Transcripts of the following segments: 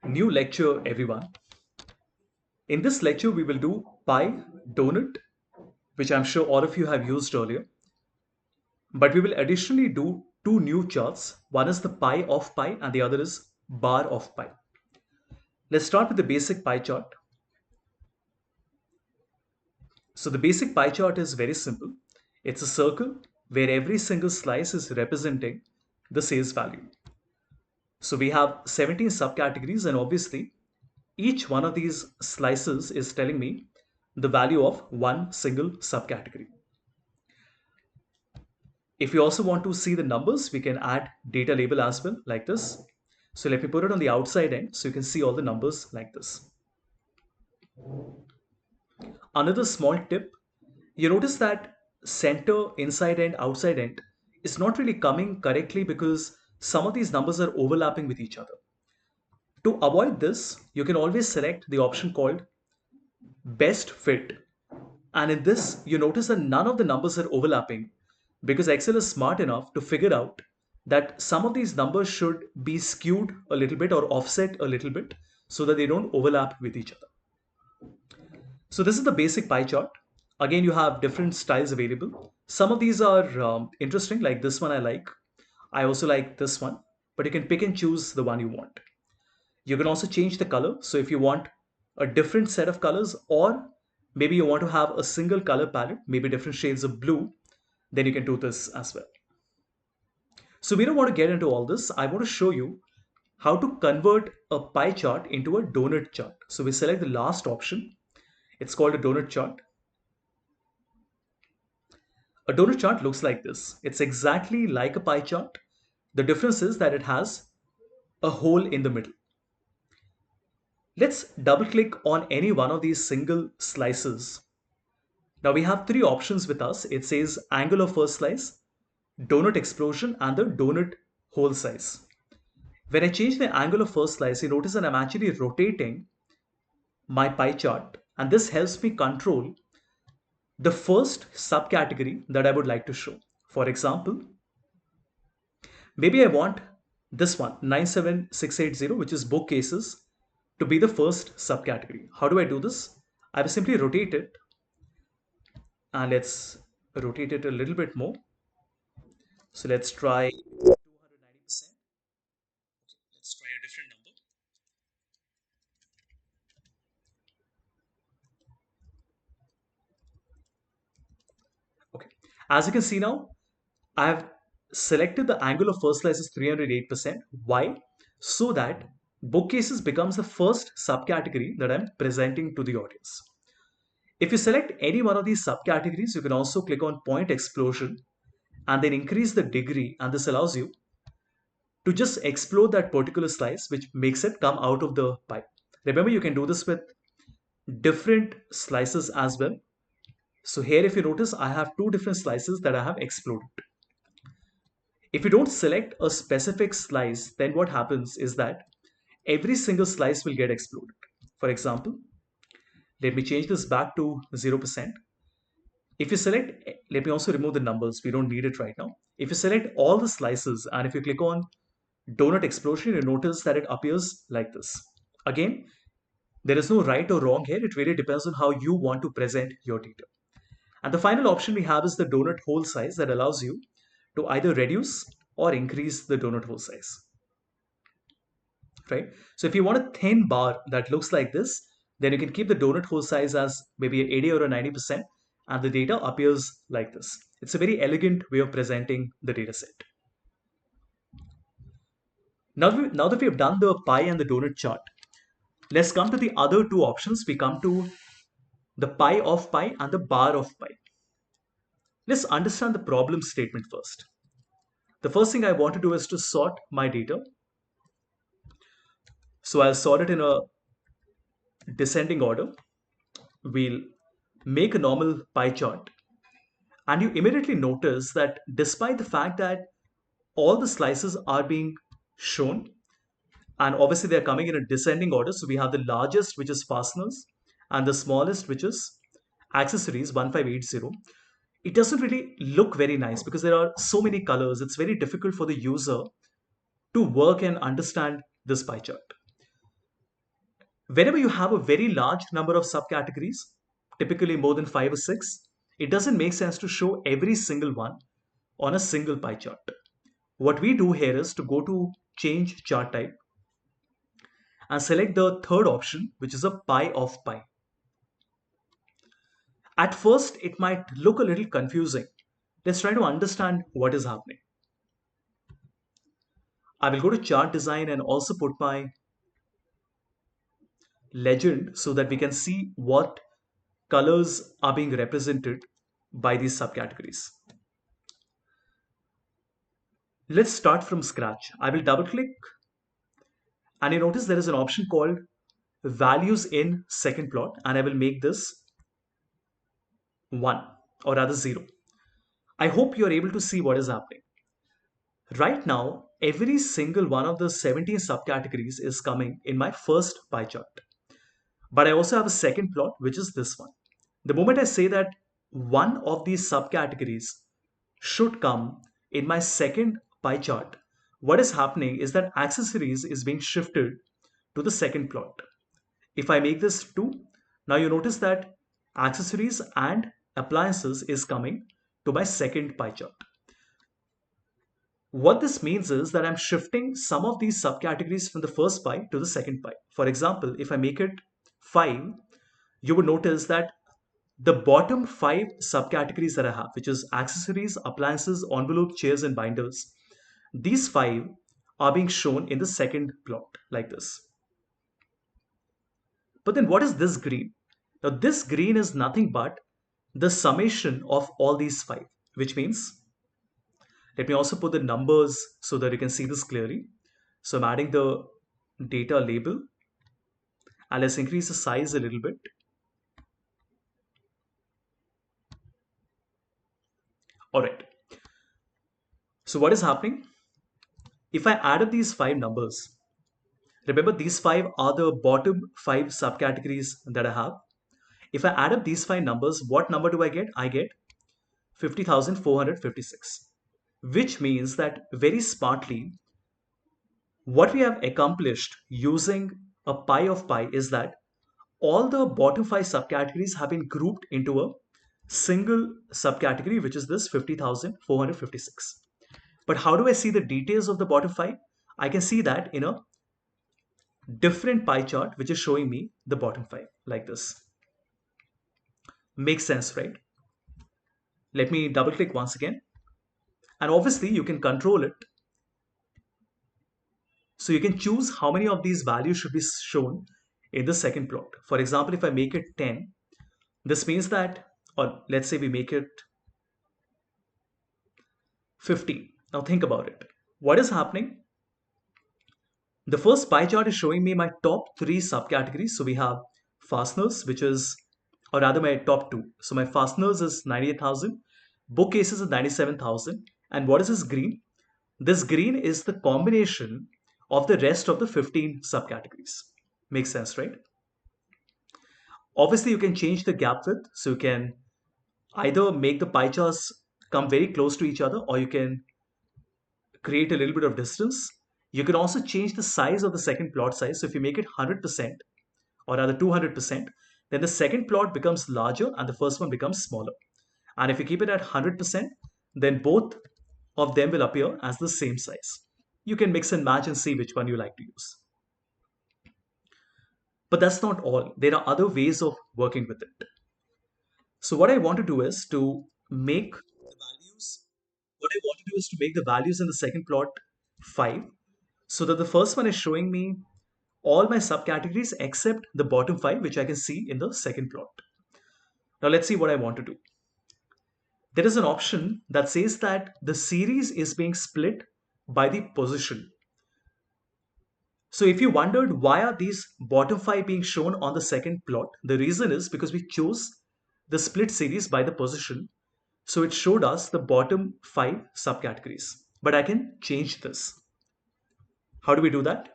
New lecture, everyone. In this lecture, we will do pi donut, which I'm sure all of you have used earlier. But we will additionally do two new charts. One is the pi of pi and the other is bar of pi. Let's start with the basic pie chart. So the basic pie chart is very simple. It's a circle where every single slice is representing the sales value. So we have 17 subcategories, and obviously each one of these slices is telling me the value of one single subcategory. If you also want to see the numbers, we can add data label as well, like this. So let me put it on the outside end so you can see all the numbers like this. Another small tip, you notice that center, inside end, outside end is not really coming correctly because some of these numbers are overlapping with each other. To avoid this, you can always select the option called best fit. And in this, you notice that none of the numbers are overlapping because Excel is smart enough to figure out that some of these numbers should be skewed a little bit or offset a little bit so that they don't overlap with each other. So this is the basic pie chart. Again, you have different styles available. Some of these are interesting, like this one I like. I also like this one, but you can pick and choose the one you want. You can also change the color. So if you want a different set of colors, or maybe you want to have a single color palette, maybe different shades of blue, then you can do this as well. So we don't want to get into all this. I want to show you how to convert a pie chart into a donut chart. So we select the last option. It's called a donut chart. A donut chart looks like this. It's exactly like a pie chart. The difference is that it has a hole in the middle. Let's double click on any one of these single slices. Now we have three options with us. It says angle of first slice, donut explosion, and the donut hole size. When I change the angle of first slice, you notice that I'm actually rotating my pie chart, and this helps me control the first subcategory that I would like to show. For example, maybe I want this one, 97680, which is bookcases, to be the first subcategory. How do I do this? I will simply rotate it, and let's rotate it a little bit more. So let's try 290%. Let's try a different number. Okay. As you can see now, I have selected the angle of first slice is 308%. Why? So that bookcases becomes the first subcategory that I'm presenting to the audience. If you select any one of these subcategories, you can also click on point explosion and then increase the degree, and this allows you to just explode that particular slice, which makes it come out of the pipe. Remember, you can do this with different slices as well. So here, if you notice, I have two different slices that I have exploded. If you don't select a specific slice, then what happens is that every single slice will get exploded. For example, let me change this back to 0%. If you select, let me also remove the numbers. We don't need it right now. If you select all the slices and if you click on donut explosion, you notice that it appears like this. Again, there is no right or wrong here. It really depends on how you want to present your data. And the final option we have is the donut hole size that allows you to either reduce or increase the donut hole size. Right? So if you want a thin bar that looks like this, then you can keep the donut hole size as maybe an 80 or a 90%, and the data appears like this. It's a very elegant way of presenting the data set. Now that we have done the pie and the donut chart, let's come to the other two options. We come to the pi of pi and the bar of pi. Let's understand the problem statement first. The first thing I want to do is to sort my data. So I'll sort it in a descending order. We'll make a normal pie chart. And you immediately notice that despite the fact that all the slices are being shown, and obviously they're coming in a descending order. So we have the largest, which is fasteners, and the smallest, which is accessories 1580. It doesn't really look very nice because there are so many colors. It's very difficult for the user to work and understand this pie chart. Whenever you have a very large number of subcategories, typically more than 5 or 6, it doesn't make sense to show every single one on a single pie chart. What we do here is to go to change chart type and select the third option, which is a pie of pie. At first, it might look a little confusing. Let's try to understand what is happening. I will go to chart design and also put my legend so that we can see what colors are being represented by these subcategories. Let's start from scratch. I will double click and you notice there is an option called values in second plot, and I will make this 1 or rather 0. I hope you are able to see what is happening. Right now, every single one of the 17 subcategories is coming in my first pie chart. But I also have a second plot, which is this one. The moment I say that one of these subcategories should come in my second pie chart, what is happening is that accessories is being shifted to the second plot. If I make this 2, now you notice that accessories and appliances is coming to my second pie chart. What this means is that I'm shifting some of these subcategories from the first pie to the second pie. For example, if I make it 5, you would notice that the bottom 5 subcategories that I have, which is accessories, appliances, envelope, chairs, and binders, these 5 are being shown in the second plot like this. But then what is this green? Now, this green is nothing but the summation of all these 5, which means, let me also put the numbers so that you can see this clearly. So I'm adding the data label and let's increase the size a little bit. All right. So what is happening? If I add up these 5 numbers, remember these 5 are the bottom 5 subcategories that I have. If I add up these 5 numbers, what number do I get? I get 50,456, which means that very smartly, what we have accomplished using a pie of pie is that all the bottom 5 subcategories have been grouped into a single subcategory, which is this 50,456. But how do I see the details of the bottom 5? I can see that in a different pie chart, which is showing me the bottom 5 like this. Makes sense, right? Let me double click once again. And obviously you can control it. So you can choose how many of these values should be shown in the second plot. For example, if I make it 10, this means that, or let's say we make it 50. Now think about it. What is happening? The first pie chart is showing me my top 3 subcategories. So we have fasteners, which is, or rather my top 2. So my fasteners is 98,000, bookcases is 97,000. And what is this green? This green is the combination of the rest of the 15 subcategories. Makes sense, right? Obviously, you can change the gap width. So you can either make the pie charts come very close to each other, or you can create a little bit of distance. You can also change the size of the second plot size. So if you make it 100% or rather 200%, then the second plot becomes larger and the first one becomes smaller. And if you keep it at 100%, then both of them will appear as the same size. You can mix and match and see which one you like to use. But that's not all. There are other ways of working with it. So what I want to do is to make the values, what I want to do is to make the values in the second plot 5, so that the first one is showing me all my subcategories except the bottom 5, which I can see in the second plot. Now let's see what I want to do. There is an option that says that the series is being split by the position. So if you wondered why are these bottom 5 being shown on the second plot, the reason is because we chose the split series by the position. So it showed us the bottom 5 subcategories. But I can change this. How do we do that?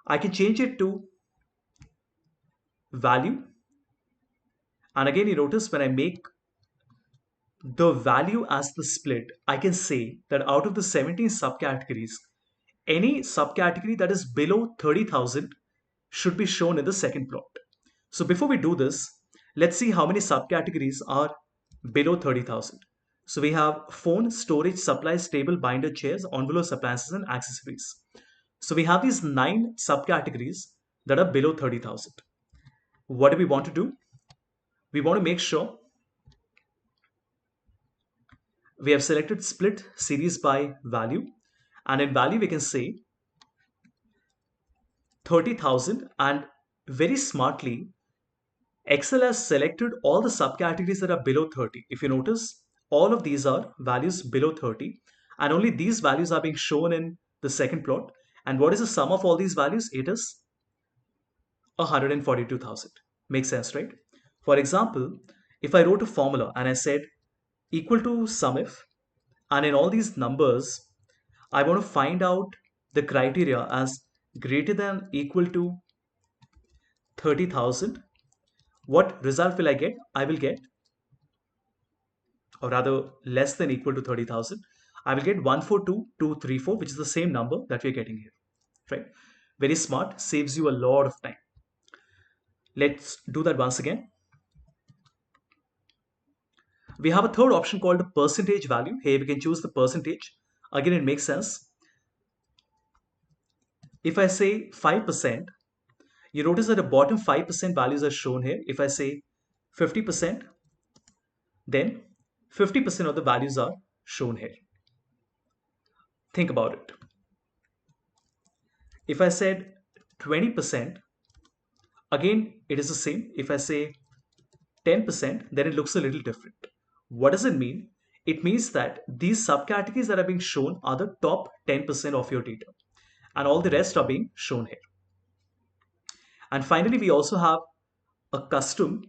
I can change it to value. And again, you notice when I make the value as the split, I can say that out of the 17 subcategories, any subcategory that is below 30,000 should be shown in the second plot. So before we do this, let's see how many subcategories are below 30,000. So we have phone, storage, supplies, table, binder, chairs, envelopes, appliances, and accessories. So we have these 9 subcategories that are below 30,000. What do we want to do? We want to make sure we have selected split series by value, and in value we can say 30,000, and very smartly Excel has selected all the subcategories that are below 30. If you notice, all of these are values below 30, and only these values are being shown in the second plot. And what is the sum of all these values? It is 142,000. Makes sense, right? For example, if I wrote a formula and I said equal to SUMIF, and in all these numbers, I want to find out the criteria as greater than equal to 30,000. What result will I get? I will get, or rather less than equal to 30,000. I will get 142234, which is the same number that we're getting here, right? Very smart, saves you a lot of time. Let's do that once again. We have a third option called the percentage value. Here we can choose the percentage. Again, it makes sense. If I say 5%, you notice that the bottom 5% values are shown here. If I say 50%, then 50% of the values are shown here. Think about it. If I said 20%, again, it is the same. If I say 10%, then it looks a little different. What does it mean? It means that these subcategories that are being shown are the top 10% of your data, and all the rest are being shown here. And finally, we also have a custom.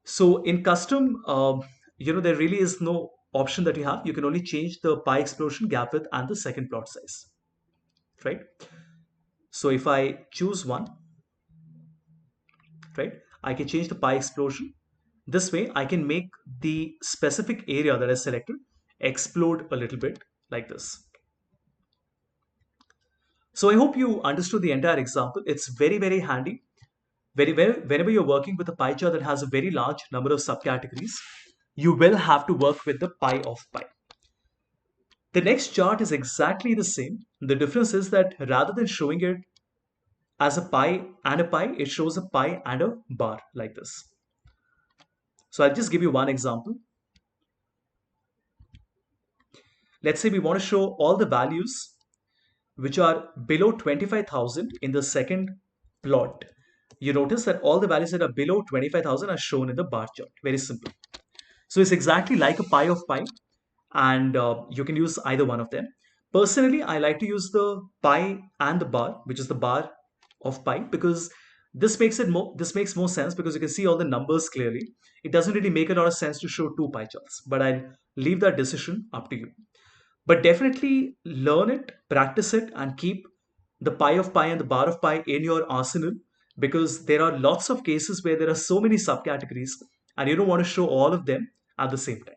So in custom, there really is no option that you have. You can only change the pie explosion, gap width, and the second plot size, right? So if I choose one, right, I can change the pie explosion. This way, I can make the specific area that I selected explode a little bit like this. So I hope you understood the entire example. It's very, very handy. Whenever you're working with a pie chart that has a very large number of subcategories, you will have to work with the pie of pie. The next chart is exactly the same. The difference is that rather than showing it as a pie and a pie, it shows a pie and a bar like this. So I'll just give you one example. Let's say we want to show all the values which are below 25,000 in the second plot. You notice that all the values that are below 25,000 are shown in the bar chart. Very simple. So it's exactly like a pie of pie, and you can use either one of them. Personally, I like to use the pie and the bar, which is the bar of pie, because this makes more sense because you can see all the numbers clearly. It doesn't really make a lot of sense to show two pie charts, but I'll leave that decision up to you. But definitely learn it, practice it, and keep the pie of pie and the bar of pie in your arsenal, because there are lots of cases where there are so many subcategories and you don't want to show all of them at the same time.